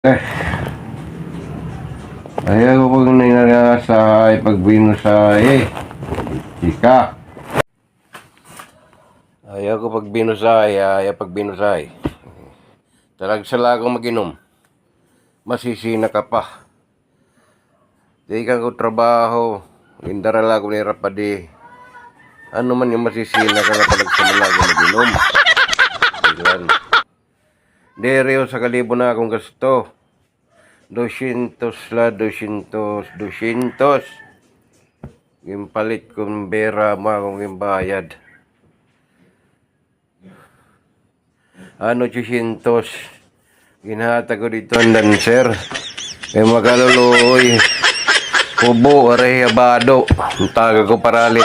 Eh, ayaw ko pag nangyayasay, pag binusay, chika. Ayaw ko pag binusay, ayaw pag binusay. Talagsala akong mag-inom. Masisina ka pa. Di ka ko trabaho. Indarala ko ni Rapadi. Ano man yung masisina ka na talagsamala akong mag-inom. Ilan. Dereo sa kalibo na akong gasto. 200 la, 200. Yung palit kong bera mo akong yung bayad. Ano 200? Ginahata ko dito ang dancer. Kaya magaluluoy. Kubo, aray, abado. Ang taga ko paralit.